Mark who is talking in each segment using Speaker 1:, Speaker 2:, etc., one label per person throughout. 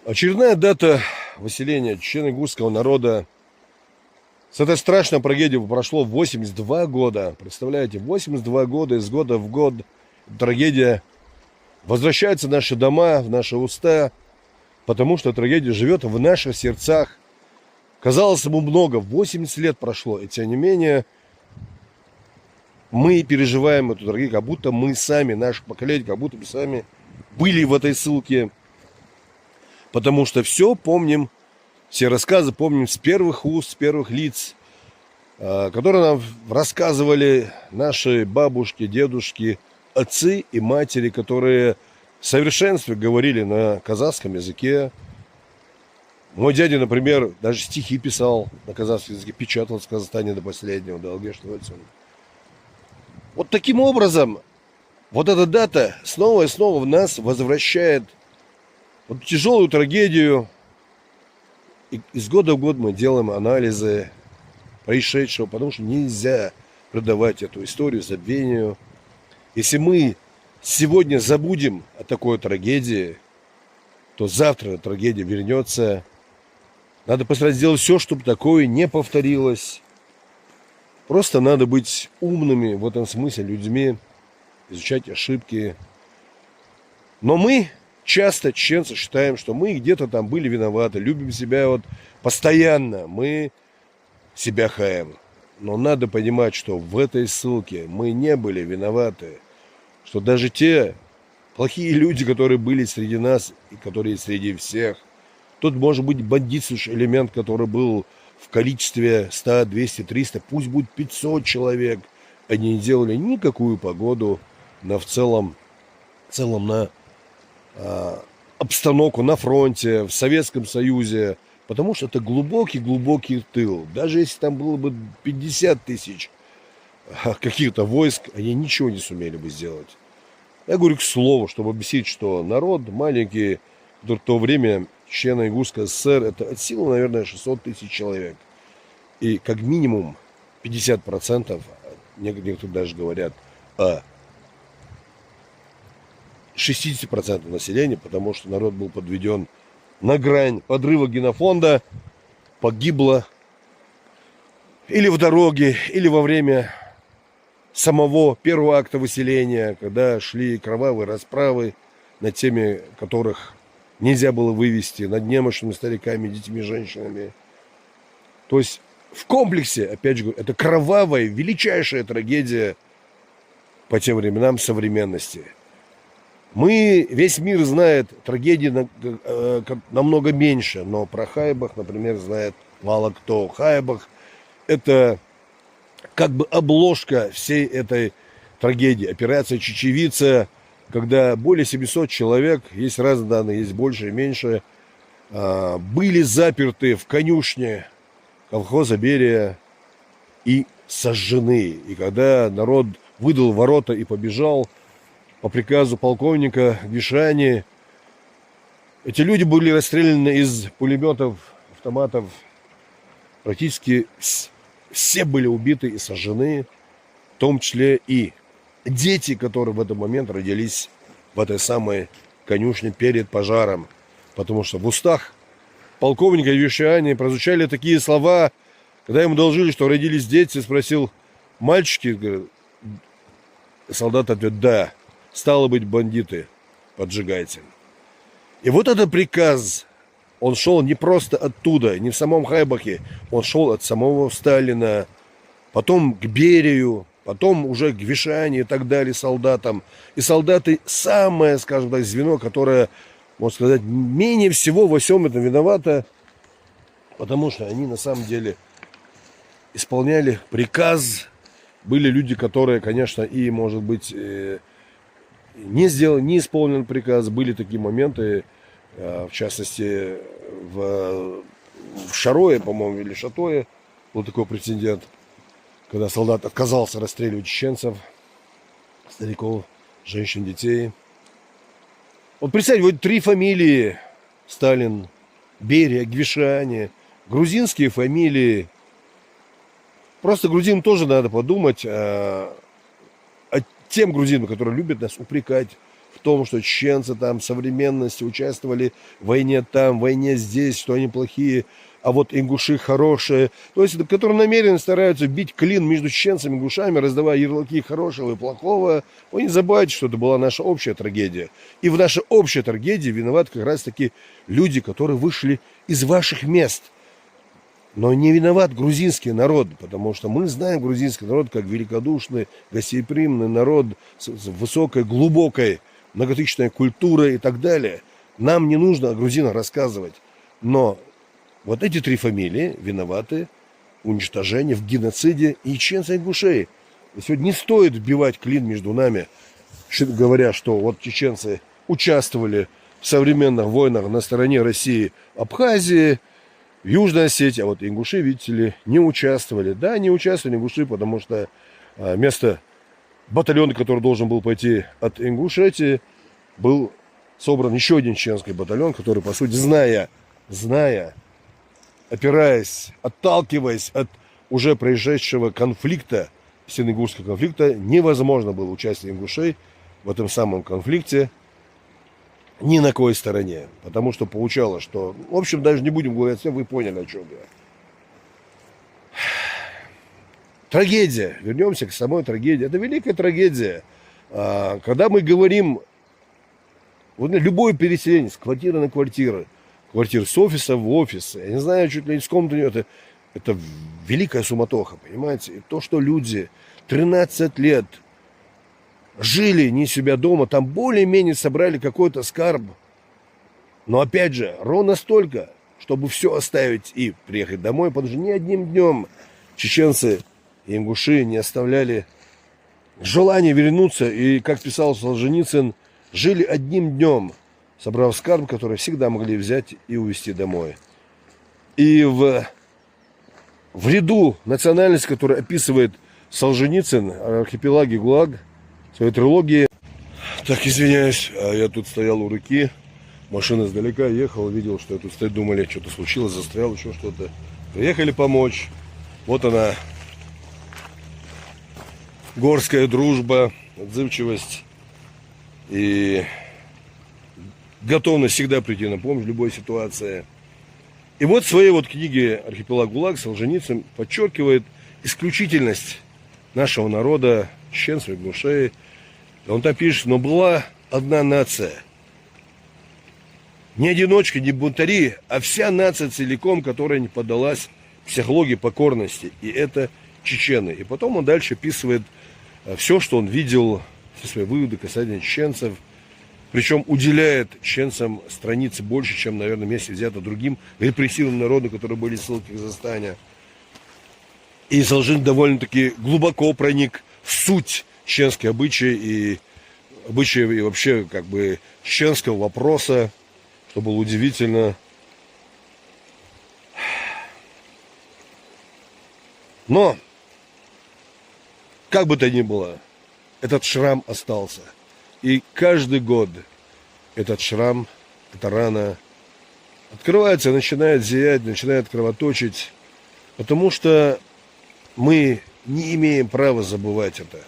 Speaker 1: Очередная дата выселения чечено-ингушского народа. С этой страшной трагедией прошло 82 года. Представляете, 82 года, из года в год трагедия возвращается в наши дома, в наши уста, потому что трагедия живет в наших сердцах. Казалось, ему много, 80 лет прошло, и тем не менее мы переживаем эту трагедию, как будто мы сами, наше поколение, как будто мы сами были в этой ссылке. Потому что все помним, все рассказы помним с первых уст, с первых лиц, которые нам рассказывали наши бабушки, дедушки, отцы и матери, которые в совершенстве говорили на казахском языке. Мой дядя, например, даже стихи писал на казахском языке, печатал в Казахстане до последнего, до Алгешного. Вот таким образом, вот эта дата снова и снова в нас возвращает вот тяжелую трагедию. И из года в год мы делаем анализы происшедшего, потому что нельзя продавать эту историю забвению. Если мы сегодня забудем о такой трагедии, то завтра трагедия вернется. Надо постараться сделать все, чтобы такое не повторилось. Просто надо быть умными в этом смысле людьми, изучать ошибки. Но мы часто, чеченцы, считаем, что мы где-то там были виноваты, любим себя вот постоянно, мы себя хаем. Но надо понимать, что в этой ссылке мы не были виноваты, что даже те плохие люди, которые были среди нас и которые среди всех, тут может быть бандитский элемент, который был в количестве 100, 200, 300, пусть будет 500 человек, они не делали никакую погоду в целом на обстановку на фронте, в Советском Союзе, потому что это глубокий тыл. Даже если там было бы 50 тысяч каких-то войск, они ничего не сумели бы сделать. Я говорю к слову, чтобы объяснить, что народ маленький, который в то время Чечено-Ингушская ССР, это от силы, наверное, 600 тысяч человек. И как минимум 50%, некоторые даже говорят о 60% населения, потому что народ был подведен на грань подрыва генофонда, погибло или в дороге, или во время самого первого акта выселения, когда шли кровавые расправы над теми, которых нельзя было вывести, над немощными стариками, детьми, женщинами. То есть в комплексе, опять же говорю, это кровавая, величайшая трагедия по тем временам современности. Весь мир знает трагедии намного меньше, но про Хайбах, например, знает мало кто. Хайбах – это как бы обложка всей этой трагедии. Операция «Чечевица», когда более 700 человек, есть разные данные, есть больше и меньше, были заперты в конюшне колхоза Берия и сожжены. И когда народ выдал ворота и побежал по приказу полковника Гвишани, эти люди были расстреляны из пулеметов, автоматов. Практически все были убиты и сожжены, в том числе и дети, которые в этот момент родились в этой самой конюшне перед пожаром. Потому что в устах полковника Гвишани прозвучали такие слова, когда ему доложили, что родились дети, спросил: мальчики? Говорят, солдат ответил: да. Стало быть, бандиты, поджигайте. И вот этот приказ, он шел не просто оттуда, не в самом Хайбахе, он шел от самого Сталина, потом к Берию, потом уже к Гвишани и так далее, солдатам. И солдаты самое, скажем так, звено, которое, можно сказать, менее всего во всем этом виновато, потому что они на самом деле исполняли приказ. Были люди, которые, конечно, и, может быть, не исполнен приказ. Были такие моменты, в частности, в Шарое, по-моему, или Шатое, был такой прецедент, когда солдат отказался расстреливать чеченцев, стариков, женщин, детей. Вот представьте, вот 3 фамилии: Сталин, Берия, Гвишани, грузинские фамилии. Просто грузинам тоже надо подумать, тем грузинам, которые любят нас упрекать в том, что чеченцы там современности участвовали в войне там, в войне здесь, что они плохие, а вот ингуши хорошие. То есть, которые намеренно стараются бить клин между чеченцами и ингушами, раздавая ярлыки хорошего и плохого. Вы не забывайте, что это была наша общая трагедия. И в нашей общей трагедии виноваты как раз таки люди, которые вышли из ваших мест. Но не виноват грузинский народ, потому что мы знаем грузинский народ как великодушный, гостеприимный народ с высокой, глубокой, многотысячной культурой и так далее. Нам не нужно о грузинах рассказывать. Но вот эти три фамилии виноваты в уничтожении, в геноциде и чеченцев и ингушей. И сегодня не стоит вбивать клин между нами, говоря, что вот чеченцы участвовали в современных войнах на стороне России, Абхазии, в Южной Осетии, а вот ингуши, видите ли, не участвовали. Да, не участвовали ингуши, потому что вместо батальона, который должен был пойти от Ингушетии, был собран еще один чеченский батальон, который, по сути, зная, опираясь, отталкиваясь от уже происшедшего конфликта, сино-ингушского конфликта, невозможно было участие ингушей в этом самом конфликте ни на какой стороне. Потому что получалось, что... В общем, даже не будем говорить, вы поняли, о чем я. Трагедия. Вернемся к самой трагедии. Это великая трагедия. Когда мы говорим... Вот любое переселение с квартиры на квартиру, квартир с офиса в офис, я не знаю, чуть ли не с комнаты, это великая суматоха, понимаете? И то, что люди 13 лет жили не себя дома, там более-менее собрали какой-то скарб. Но опять же, ровно столько, чтобы все оставить и приехать домой, потому что ни одним днем чеченцы и ингуши не оставляли желания вернуться. И, как писал Солженицын, жили одним днем, собрав скарб, который всегда могли взять и увезти домой. И в ряду национальности, которую описывает Солженицын, архипелаге ГУЛАГ, в своей трилогии. Так, извиняюсь, я тут стоял у реки, машина издалека ехала, видел, что я тут стою, думали, что-то случилось, застрял, еще что-то. Приехали помочь. Вот она, горская дружба, отзывчивость и готовность всегда прийти на помощь в любой ситуации. И вот в своей вот книге «Архипелаг ГУЛАГ» Солженицын подчеркивает исключительность нашего народа, чеченцев и ингушей. Он там пишет, но была одна нация. Не одиночка, не бунтари, а вся нация целиком, которая не поддалась психологии покорности. И это чечены. И потом он дальше описывает все, что он видел, все свои выводы касательно чеченцев. Причем уделяет чеченцам страницы больше, чем, наверное, вместе взято другим репрессивным народам, которые были в ссылке Казахстана. И Солженицын довольно-таки глубоко проник в суть чеченских обычаев и вообще как бы чеченского вопроса, что было удивительно. Но, как бы то ни было, этот шрам остался. И каждый год этот шрам, эта рана открывается, начинает зиять, начинает кровоточить, потому что мы не имеем права забывать это.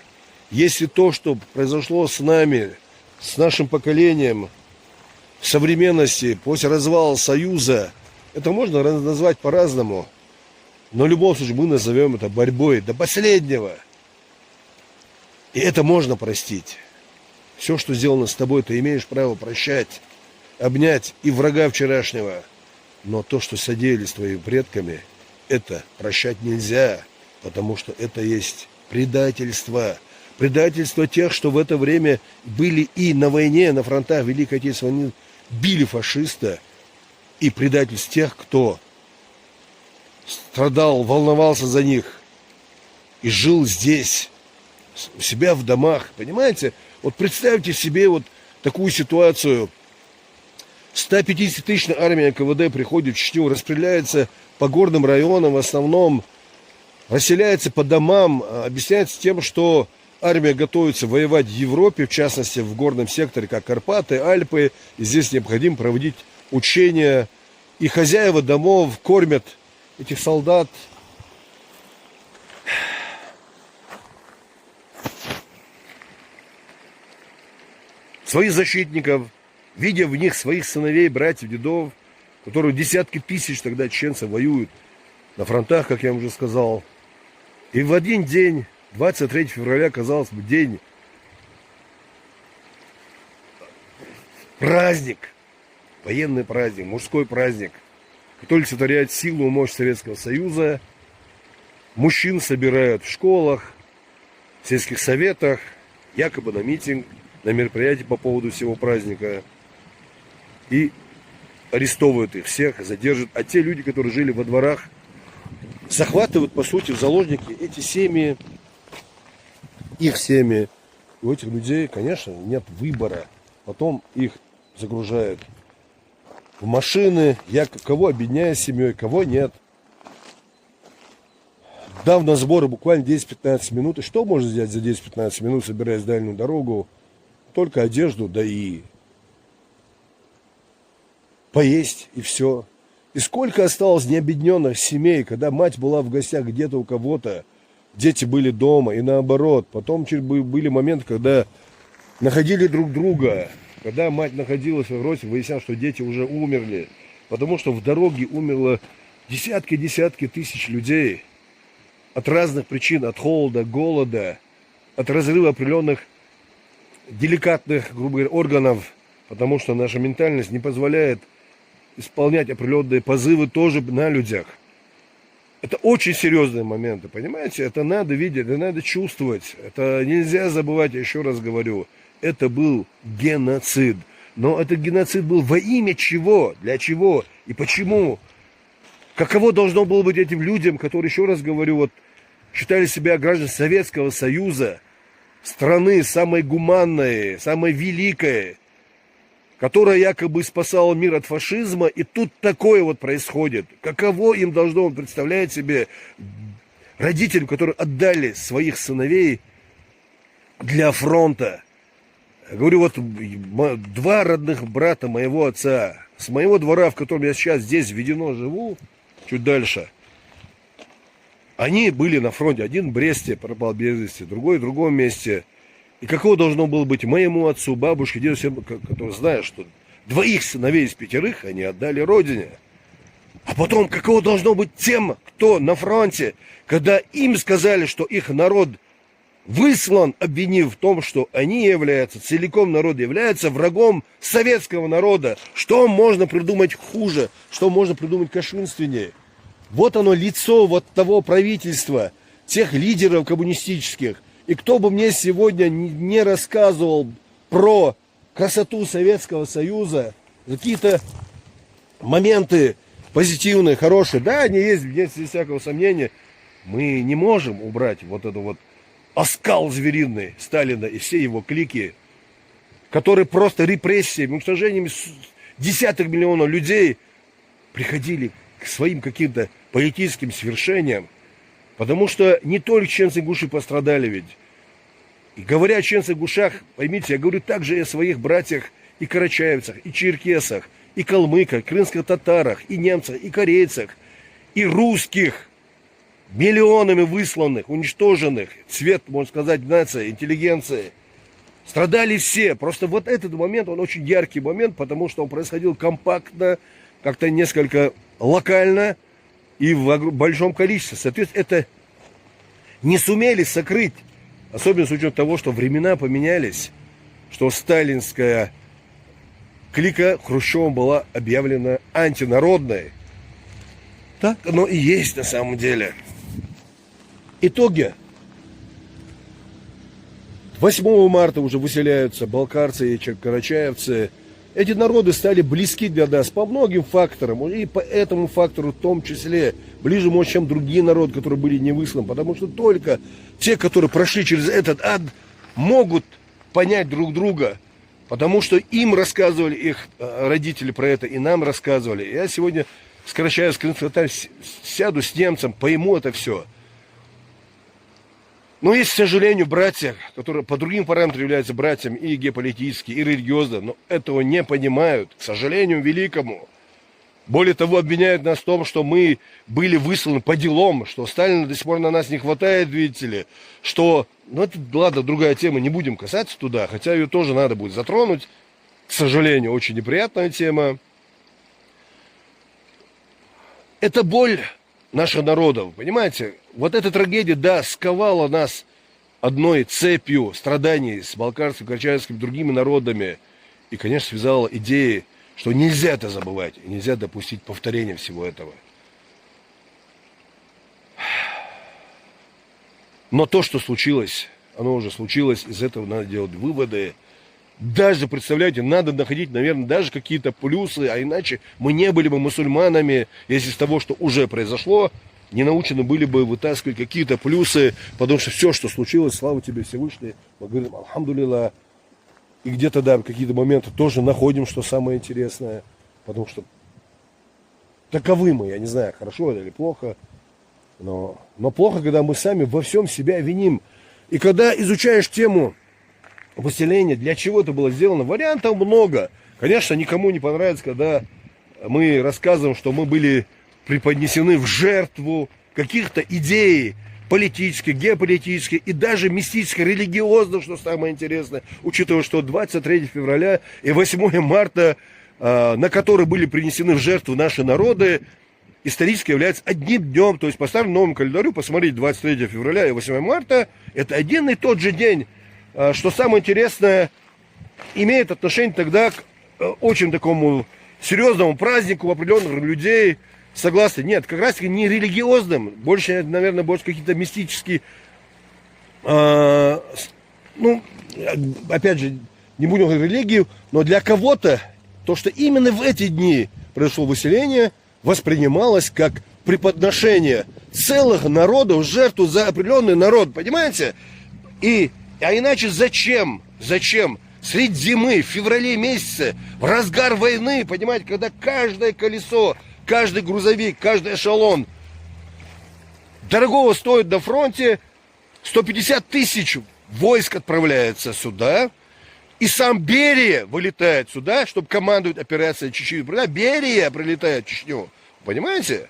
Speaker 1: Если то, что произошло с нами, с нашим поколением в современности, после развала Союза, это можно назвать по-разному, но в любом случае мы назовем это борьбой до последнего. И это можно простить. Все, что сделано с тобой, ты имеешь право прощать, обнять и врага вчерашнего. Но то, что содеяли с твоими предками, это прощать нельзя, потому что это есть предательство. Предательство тех, что в это время были и на войне, на фронтах Великой Отечественной войны, били фашиста. И предательство тех, кто страдал, волновался за них и жил здесь, у себя в домах. Понимаете? Вот представьте себе вот такую ситуацию. 150-тысячная армия НКВД приходит в Чечню, распределяется по горным районам в основном, расселяется по домам, объясняется тем, что армия готовится воевать в Европе, в частности в горном секторе, как Карпаты, Альпы, и здесь необходимо проводить учения. И хозяева домов кормят этих солдат. своих защитников, видя в них своих сыновей, братьев, дедов, которые десятки тысяч тогда чеченцев воюют на фронтах, как я вам уже сказал. И в один день, 23 февраля, казалось бы, день, праздник, военный праздник, мужской праздник, который олицетворяет силу и мощь Советского Союза. Мужчин собирают в школах, в сельских советах, якобы на митинг, на мероприятие по поводу всего праздника. И арестовывают их всех, задерживают. А те люди, которые жили во дворах, захватывают, по сути, в заложники эти семьи, их семьи. У этих людей, конечно, нет выбора. Потом их загружают в машины, кого объединяя с семьей, кого нет. Дав на сборы буквально 10-15 минут. И что можно сделать за 10-15 минут, собираясь в дальнюю дорогу? Только одежду, да и поесть, и все. И сколько осталось необъединенных семей, когда мать была в гостях где-то у кого-то, дети были дома, и наоборот. Потом были моменты, когда находили друг друга, когда мать находилась в росе, выяснялось, что дети уже умерли, потому что в дороге умерло десятки тысяч людей от разных причин, от холода, голода, от разрыва определенных деликатных, грубо говоря, органов, потому что наша ментальность не позволяет исполнять определенные позывы тоже на людях. Это очень серьезные моменты, понимаете? Это надо видеть, это надо чувствовать. Это нельзя забывать, я еще раз говорю. Это был геноцид. Но этот геноцид был во имя чего? Для чего? И почему? Каково должно было быть этим людям, которые, еще раз говорю, вот считали себя гражданами Советского Союза, страны самой гуманной, самой великой, которая якобы спасала мир от фашизма, и тут такое вот происходит. Каково им должно представлять себе родителям, которые отдали своих сыновей для фронта. Я говорю, вот два родных брата моего отца, с моего двора, в котором я сейчас здесь введено живу, чуть дальше, они были на фронте. Один в Бресте пропал без вести, другой в другом месте. И каково должно было быть моему отцу, бабушке, деду, которые знают, что двоих сыновей из 5 они отдали родине. А потом, каково должно быть тем, кто на фронте, когда им сказали, что их народ выслан, обвинив в том, что они являются, целиком народ является врагом советского народа. Что можно придумать хуже, что можно придумать кощунственнее? Вот оно лицо вот того правительства, тех лидеров коммунистических. И кто бы мне сегодня не рассказывал про красоту Советского Союза, какие-то моменты позитивные, хорошие, да, они есть, без всякого сомнения, мы не можем убрать вот это вот оскал звериный Сталина и все его клики, которые просто репрессиями, уничтожением десяток миллионов людей приходили к своим каким-то политическим свершениям. Потому что не только чеченцы-ингуши пострадали ведь. И говоря о чеченцах-ингушах, поймите, я говорю также и о своих братьях и карачаевцах, и черкесах, и калмыках, крымских татарах, и немцах, и корейцах, и русских, миллионами высланных, уничтоженных, цвет, можно сказать, нации, интеллигенции. Страдали все. Просто вот этот момент, он очень яркий момент, потому что он происходил компактно, как-то несколько локально, и в большом количестве. Соответственно, это не сумели сокрыть. Особенно с учетом того, что времена поменялись. Что сталинская клика Хрущевым была объявлена антинародной. Так оно и есть на самом деле. Итоги. 8 марта уже выселяются балкарцы и карачаевцы. Эти народы стали близки для нас по многим факторам, и по этому фактору в том числе ближе, может, чем другие народы, которые были не высланы, потому что только те, которые прошли через этот ад, могут понять друг друга, потому что им рассказывали их родители про это, и нам рассказывали. Я сегодня, сокращая сяду с немцем, пойму это все. Но есть, к сожалению, братья, которые по другим параметрам являются братьями и геополитически, и религиозно, но этого не понимают, к сожалению, великому. Более того, обвиняют нас в том, что мы были высланы по делам, что Сталина до сих пор на нас не хватает, видите ли, что... Ну, это, ладно, другая тема, не будем касаться туда, хотя ее тоже надо будет затронуть. К сожалению, очень неприятная тема. Это боль наших народов, понимаете? Вот эта трагедия, да, сковала нас одной цепью страданий с балкарским, карачаевским и другими народами. И, конечно, связала идеи, что нельзя это забывать, и нельзя допустить повторения всего этого. Но то, что случилось, оно уже случилось, из этого надо делать выводы. Даже, представляете, надо находить, наверное, даже какие-то плюсы, а иначе мы не были бы мусульманами, если из того, что уже произошло, не научены были бы вытаскивать какие-то плюсы, потому что все, что случилось, слава тебе Всевышний, мы говорим, алхамдулилlah. И где-то, да, какие-то моменты тоже находим, что самое интересное. Потому что таковы мы, я не знаю, хорошо это или плохо. Но плохо, когда мы сами во всем себя виним. И когда изучаешь тему выселения, для чего это было сделано, вариантов много. Конечно, никому не понравится, когда мы рассказываем, что мы были преподнесены в жертву каких-то идей, политических, геополитических и даже мистических, религиозных, что самое интересное, учитывая, что 23 февраля и 8 марта, на которые были принесены в жертву наши народы, исторически являются одним днем, то есть по старому новому календарю, посмотрите, 23 февраля и 8 марта, это один и тот же день, что самое интересное, имеет отношение тогда к очень такому серьезному празднику определенных людей. Согласны? Нет, как раз таки не религиозным, больше, наверное, больше какие-то мистические, ну, опять же, не будем говорить религию, но для кого-то то, что именно в эти дни произошло выселение, воспринималось как преподношение целых народов в жертву за определенный народ, понимаете? А иначе зачем? Средь зимы, в феврале месяце, в разгар войны, понимаете, когда каждое колесо, каждый грузовик, каждый эшелон дорогого стоит на фронте, 150 тысяч войск отправляется сюда, и сам Берия вылетает сюда, чтобы командовать операцией Чечни. Берия прилетает в Чечню, понимаете?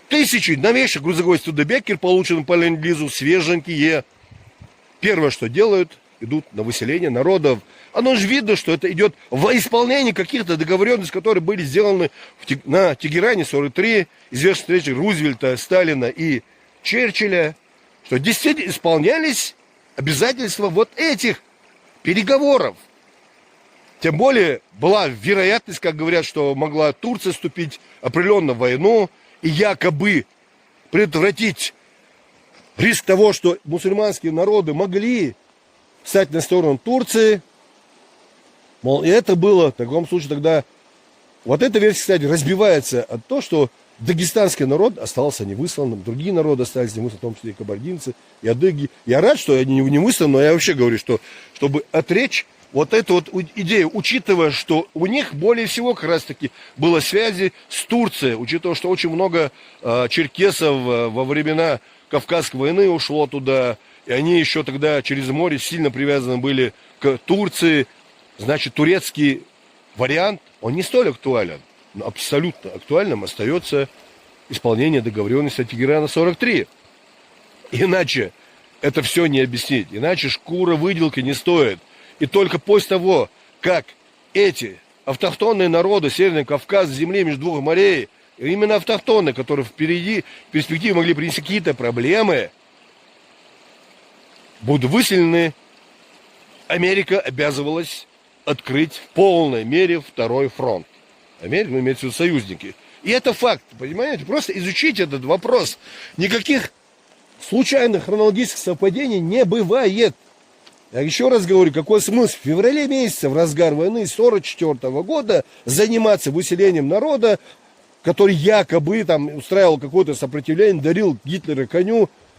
Speaker 1: Тысячи новейших грузовой Студебекер, полученных по ленд-лизу, свеженькие. Первое, что делают, идут на выселение народов. Оно же видно, что это идет в исполнении каких-то договоренностей, которые были сделаны на Тегеране 43, известных встречах Рузвельта, Сталина и Черчилля, что действительно исполнялись обязательства вот этих переговоров. Тем более была вероятность, как говорят, что могла Турция вступить определенно в войну и якобы предотвратить риск того, что мусульманские народы могли встать на сторону Турции. Мол, и это было, в таком случае тогда... Вот эта версия, кстати, разбивается от того, что дагестанский народ остался невысланным, другие народы остались невысланным, в том числе и кабардинцы, и адыги. Я рад, что они не высланы, но я вообще говорю, что чтобы отречь вот эту вот идею, учитывая, что у них более всего как раз-таки было связи с Турцией, учитывая, что очень много черкесов во времена Кавказской войны ушло туда, и они еще тогда через море сильно привязаны были к Турции. Значит, турецкий вариант, он не столь актуален, но абсолютно актуальным остается исполнение договоренности Тегерана 43. Иначе это все не объяснить, иначе шкура выделки не стоит. И только после того, как эти автохтонные народы Северного Кавказа, земли между двух морей, именно автохтонные, которые впереди, в перспективе могли принести какие-то проблемы, будут выселены, Америка обязывалась открыть в полной мере второй фронт. Америка, имеется в виду союзники. И это факт, понимаете? Просто изучите этот вопрос. Никаких случайных хронологических совпадений не бывает. Я еще раз говорю, какой смысл в феврале месяце, в разгар войны 1944 года, заниматься выселением народа, который якобы там устраивал какое-то сопротивление, дарил Гитлеру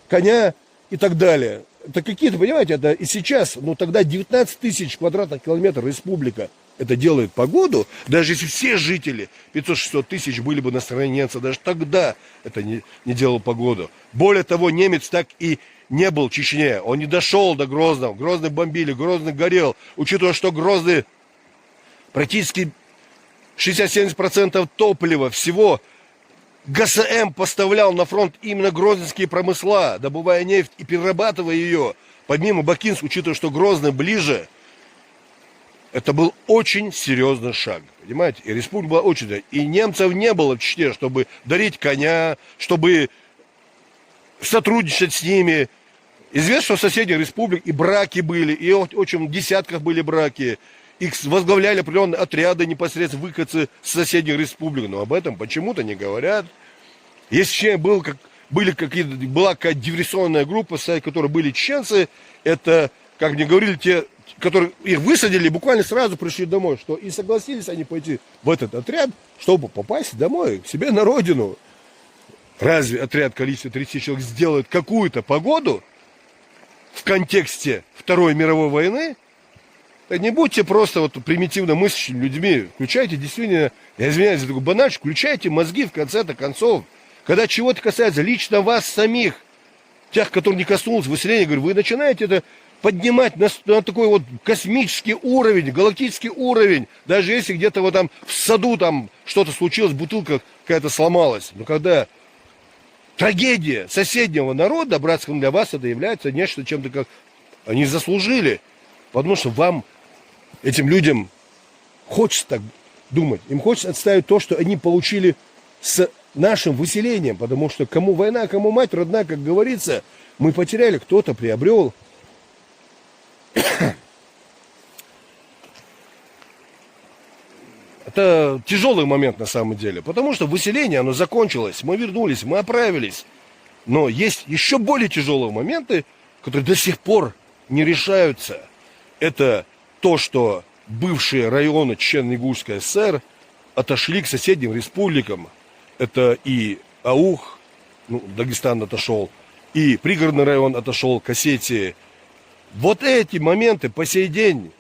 Speaker 1: коня и так далее. Это какие-то, понимаете, это и сейчас, ну тогда 19 тысяч квадратных километров республика это делает погоду, даже если все жители, 500-600 тысяч, были бы на стороне немца, даже тогда это не делало погоду. Более того, немец так и не был в Чечне, он не дошел до Грозного, Грозный бомбили, Грозный горел, учитывая, что Грозный практически 60-70% топлива всего ГСМ поставлял на фронт именно грозненские промысла, добывая нефть и перерабатывая ее. Помимо Бакинска, учитывая, что Грозный ближе, это был очень серьезный шаг. Понимаете? И республика была очень... И немцев не было в Чечне, чтобы дарить коня, чтобы сотрудничать с ними. Известно, что в соседних республиках и браки были, и очень в десятках были браки. Их возглавляли определенные отряды, непосредственно выходцы с соседних республик. Но об этом почему-то не говорят. Если была какая-то диверсионная группа, в которой были чеченцы, это, как мне говорили, те, которые их высадили, буквально сразу пришли домой. Что и согласились они пойти в этот отряд, чтобы попасть домой, к себе на родину. Разве отряд количества 30 человек сделает какую-то погоду в контексте Второй мировой войны? Не будьте просто вот примитивно мыслящими людьми. Включайте действительно, я извиняюсь за такую банальщину, включайте мозги в конце-то концов. Когда чего-то касается лично вас самих, тех, которые не коснулось выселения, говорю, вы начинаете это поднимать на такой вот космический уровень, галактический уровень. Даже если где-то вот там в саду там что-то случилось, бутылка какая-то сломалась. Но когда трагедия соседнего народа, братского для вас, это является нечто, чем-то как они заслужили. Потому что вам, этим людям, хочется так думать. Им хочется отставить то, что они получили с нашим выселением. Потому что кому война, кому мать родная, как говорится, мы потеряли, кто-то приобрел. Это тяжелый момент на самом деле. Потому что выселение, оно закончилось. Мы вернулись, мы оправились. Но есть еще более тяжелые моменты, которые до сих пор не решаются. Это то, что бывшие районы Чечено-Ингушской ССР отошли к соседним республикам. Это и Аух, Дагестан отошел, и пригородный район отошел к Осетии. Вот эти моменты по сей день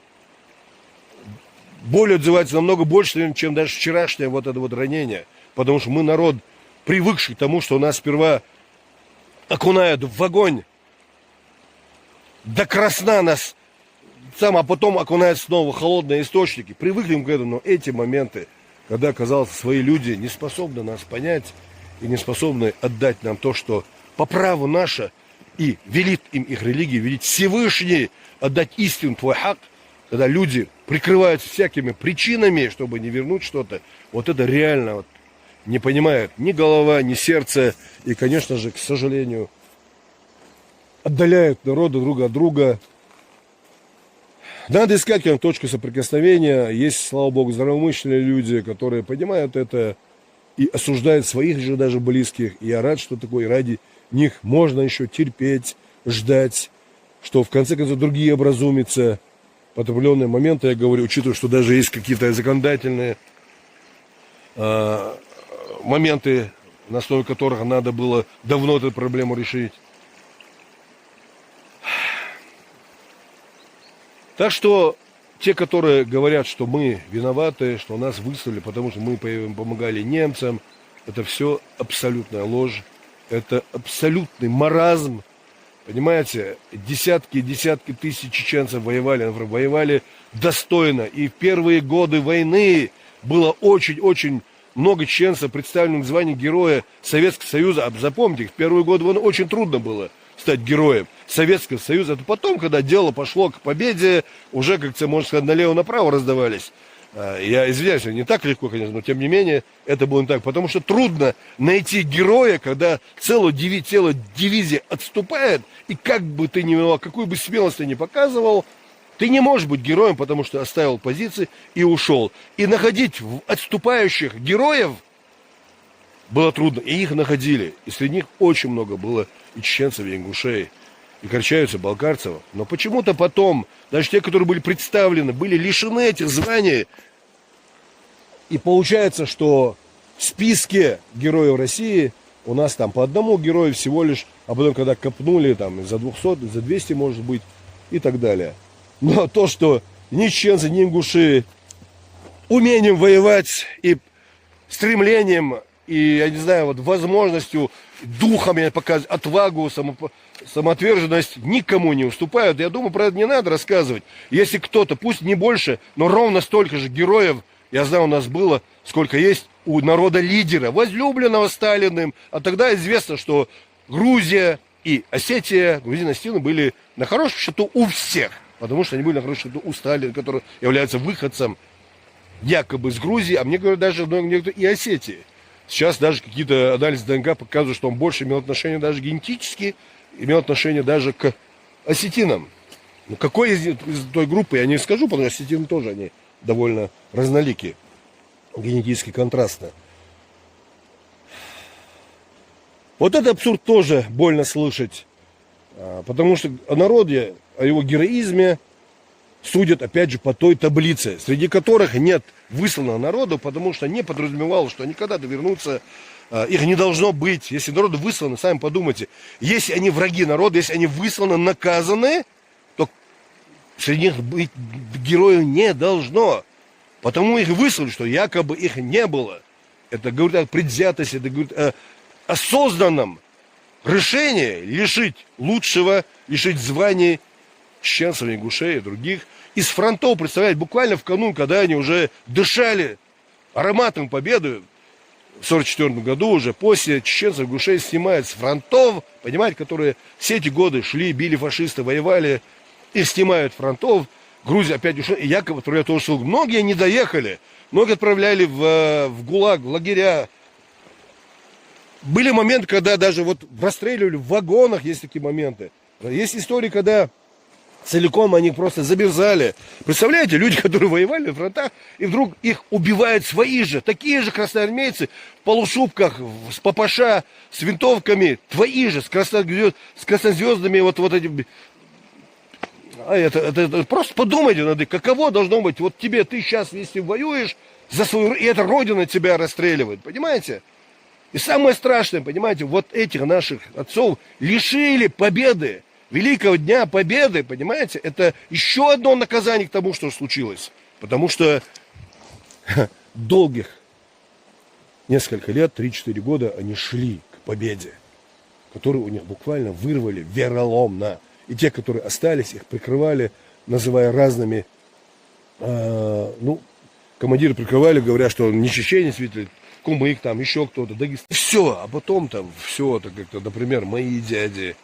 Speaker 1: боль отзывается намного больше, чем даже вчерашнее вот это вот ранение. Потому что мы народ, привыкший к тому, что нас сперва окунают в огонь, до красна нас, а потом окунают снова в холодные источники. Привыкли к этому, но эти моменты, когда, казалось, свои люди не способны нас понять и не способны отдать нам то, что по праву наше, и велит им их религия, велит Всевышний отдать истину, твой хак, когда люди прикрываются всякими причинами, чтобы не вернуть что-то, вот это реально вот не понимает ни голова, ни сердце, и, конечно же, к сожалению, отдаляют народы друг от друга. Надо искать точку соприкосновения. Есть, слава богу, здравомыслящие люди, которые понимают это и осуждают своих же даже близких. И я рад, что такое, ради них можно еще терпеть, ждать, что в конце концов другие образумятся. Под определенные моменты, я говорю, учитывая, что даже есть какие-то законодательные моменты, на основе которых надо было давно эту проблему решить. Так что те, которые говорят, что мы виноваты, что нас выслали, потому что мы помогали немцам, это все абсолютная ложь, это абсолютный маразм. Понимаете, десятки тысяч чеченцев воевали достойно. И в первые годы войны было очень-очень много чеченцев, представленных в звании Героя Советского Союза. Запомните, в первые годы войны очень трудно было стать героем Советского Союза. Это потом, когда дело пошло к победе, уже, как можно сказать, налево-направо раздавались. Я извиняюсь, не так легко, конечно, но тем не менее это было не так. Потому что трудно найти героя, когда целая дивизия отступает, и как бы ты ни вел, какую бы смелость ты ни показывал, ты не можешь быть героем, потому что оставил позиции и ушел. И находить в отступающих героев было трудно. И их находили. И среди них очень много было и чеченцев, и ингушей, и карачаевцев, балкарцев. Но почему-то потом, даже те, которые были представлены, были лишены этих званий. И получается, что в списке героев России у нас там по одному герою всего лишь, а потом, когда копнули, там из-за 200, из-за 200, может быть, и так далее. Но то, что ни чеченцы, ни ингуши умением воевать и стремлением, и, я не знаю, вот возможностью, духом показывать, отвагу, самоотверженность никому не уступают. Я думаю, про это не надо рассказывать. Если кто-то, пусть не больше, но ровно столько же героев Я знаю, у нас было, сколько есть у народа лидера, возлюбленного Сталиным. А тогда известно, что Грузия и Осетия, Грузино-Осетия были на хорошем счету у всех. Потому что они были на хорошем счету у Сталина, который является выходцем якобы с Грузии, а мне говорят, даже некоторые и Осетии. Сейчас даже какие-то анализы ДНК показывают, что он больше имел отношение даже генетически, имел отношение даже к осетинам. Ну, какой из той группы, я не скажу, потому что осетины тоже, они довольно разноликие, генетически контрастно. Вот этот абсурд тоже больно слышать, потому что о народе, о его героизме судят, опять же, по той таблице, среди которых нет высланного народу, потому что не подразумевалось, что они когда-то вернутся, их не должно быть. Если народу высланы, сами подумайте, если они враги народа, если они высланы, наказаны, то среди них быть героев не должно. Потому их выслали, что якобы их не было. Это говорит о предвзятости, это говорит о осознанном решении лишить лучшего, лишить званий чеченцев, ингушей и других. Из фронтов, представляете, буквально в канун, когда они уже дышали ароматом победы, в 1944 году уже после чеченцев, ингушей снимают с фронтов, понимаете, которые все эти годы шли, били фашисты, воевали, их снимают с фронтов. Грузия опять ушла, и якобы отправляют тоже ссылку. Многие не доехали, многие отправляли в ГУЛАГ, в лагеря. Были моменты, когда даже вот расстреливали в вагонах, есть такие моменты. Есть истории, когда целиком они просто замерзали. Представляете, люди, которые воевали на фронтах, и вдруг их убивают свои же, такие же красноармейцы, в полушубках, с ППШ, с винтовками, твои же, с краснозвездными вот этими. Это просто подумайте надо, каково должно быть, вот тебе, ты сейчас, если воюешь за свою, и эта родина тебя расстреливает, понимаете? И самое страшное, понимаете, вот этих наших отцов лишили победы, Великого Дня Победы, понимаете? Это еще одно наказание к тому, что случилось. Потому что долгих несколько лет, 3-4 года, они шли к победе, которую у них буквально вырвали вероломно. И те, которые остались, их прикрывали, называя разными, командиры прикрывали, говоря, что не чеченец, видите, кумык там, еще кто-то, Дагестан. Все, а потом там все это как-то, например, мои дяди.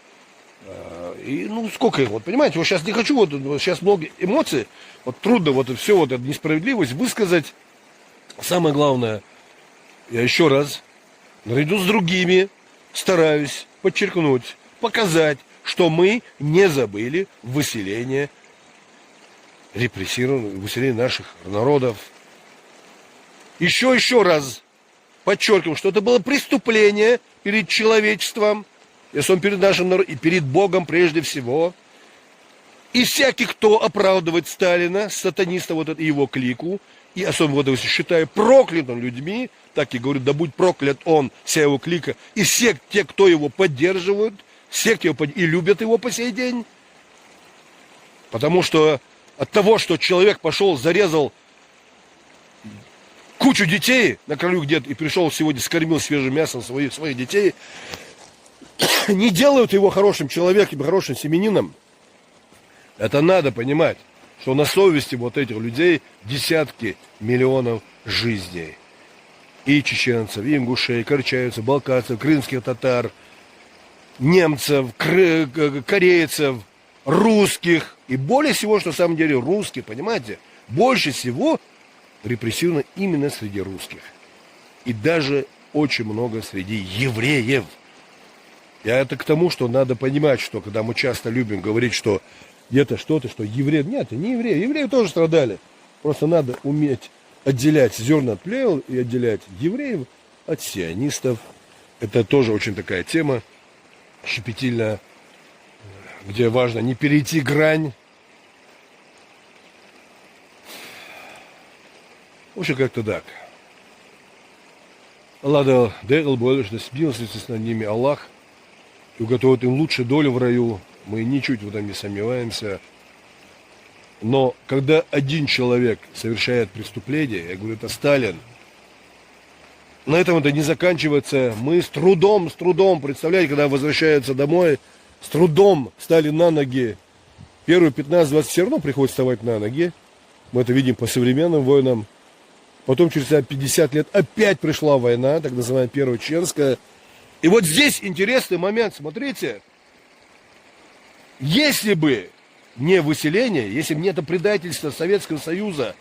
Speaker 1: И сколько их, вот понимаете, вот сейчас не хочу, вот сейчас много эмоций, вот трудно вот все вот эту несправедливость высказать. Самое главное, я еще раз, наряду с другими, стараюсь подчеркнуть, показать, что мы не забыли выселение репрессированных, выселение наших народов. Еще раз подчеркиваю, что это было преступление перед человечеством, если он перед нашим народом, и перед Богом прежде всего. И всякий, кто оправдывает Сталина, сатаниста вот это, и его клику, и особенно вот если считаю проклятым людьми, так и говорю, да будь проклят он, вся его клика, и все те, кто его поддерживают, все, кто его и любят его по сей день. Потому что от того, что человек пошел, зарезал кучу детей на краю где-то и пришел сегодня, скормил свежим мясом своих детей, не делают его хорошим человеком, хорошим семенином. Это надо понимать, что на совести вот этих людей десятки миллионов жизней. И чеченцев, и ингушей, и карачаевцев, балкарцев, крымских татар, немцев, корейцев, русских. И более всего, что на самом деле русских, понимаете, больше всего репрессировано именно среди русских. И даже очень много среди евреев. Я это к тому, что надо понимать, что когда мы часто любим говорить, что где-то что-то, что евреи... Нет, это не евреи. Евреи тоже страдали. Просто надо уметь отделять зерна от плевел и отделять евреев от сионистов. Это тоже очень такая тема щепетильная, где важно не перейти грань. В общем, как-то так. Аллах дал более, что смилостивится над ними Аллах и уготовит им лучшую долю в раю. Мы ничуть в этом не сомневаемся. Но когда один человек совершает преступление, я говорю, это Сталин, на этом это не заканчивается. Мы с трудом, представляете, когда возвращаются домой, с трудом стали на ноги. Первые 15-20 все равно приходится вставать на ноги. Мы это видим по современным войнам. Потом через 50 лет опять пришла война, так называемая Первая Чеченская. И вот здесь интересный момент, смотрите. Если бы не выселение, если бы не это предательство Советского Союза,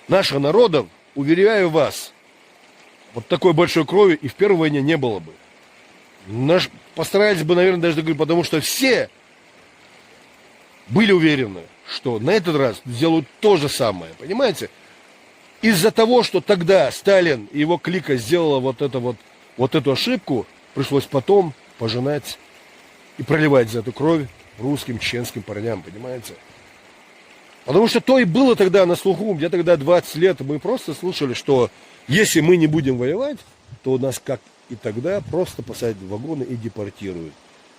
Speaker 1: наших народов, уверяю вас, вот такой большой крови и в Первой войне не было бы. Постарались бы, наверное, даже договорить, потому что все были уверены, что на этот раз сделают то же самое, понимаете? Из-за того, что тогда Сталин и его клика сделала вот эту ошибку, пришлось потом пожинать и проливать за эту кровь русским, чеченским парням, понимаете? Потому что то и было тогда на слуху, где тогда 20 лет, мы просто слышали, что если мы не будем воевать, то нас, как и тогда, просто посадят в вагоны и депортируют.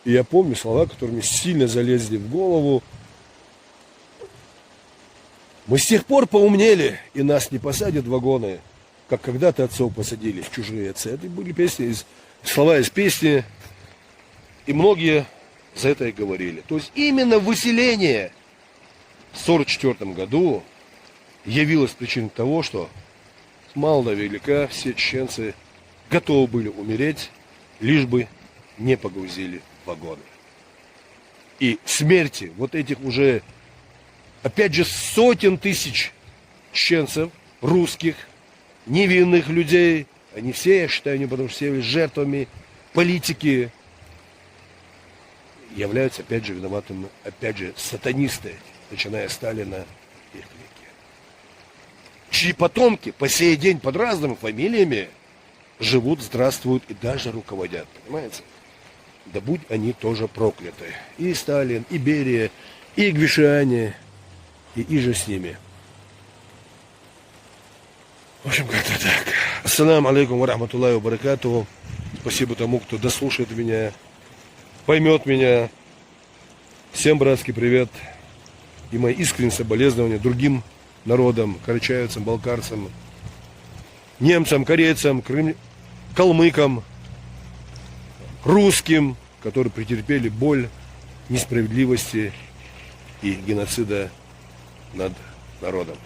Speaker 1: И я помню слова, которые мне сильно залезли в голову. Мы с тех пор поумнели, и нас не посадят в вагоны, как когда-то отцов посадили в чужие отцы. Это были песни, слова из песни, и многие за это и говорили. То есть именно выселение в 1944 году явилось причиной того, что с мала до велика все чеченцы готовы были умереть, лишь бы не погрузили в вагоны. И смерти вот этих уже, опять же, сотен тысяч чеченцев, русских, невинных людей, они все, я считаю, они потому что все жертвами политики, являются, опять же, виноватыми, опять же, сатанисты, начиная с Сталина и их клики, чьи потомки по сей день под разными фамилиями живут, здравствуют и даже руководят, понимаете? Да будь они тоже прокляты. И Сталин, и Берия, и Гвишани, и же с ними. В общем, как-то так. Ассаламу алейкум ва рахматуллахи ва баракатуху. Спасибо тому, кто дослушает меня, поймет меня. Всем братский привет. И мои искренние соболезнования другим народам, карачаевцам, балкарцам, немцам, корейцам, калмыкам, русским, которые претерпели боль несправедливости и геноцида над народом.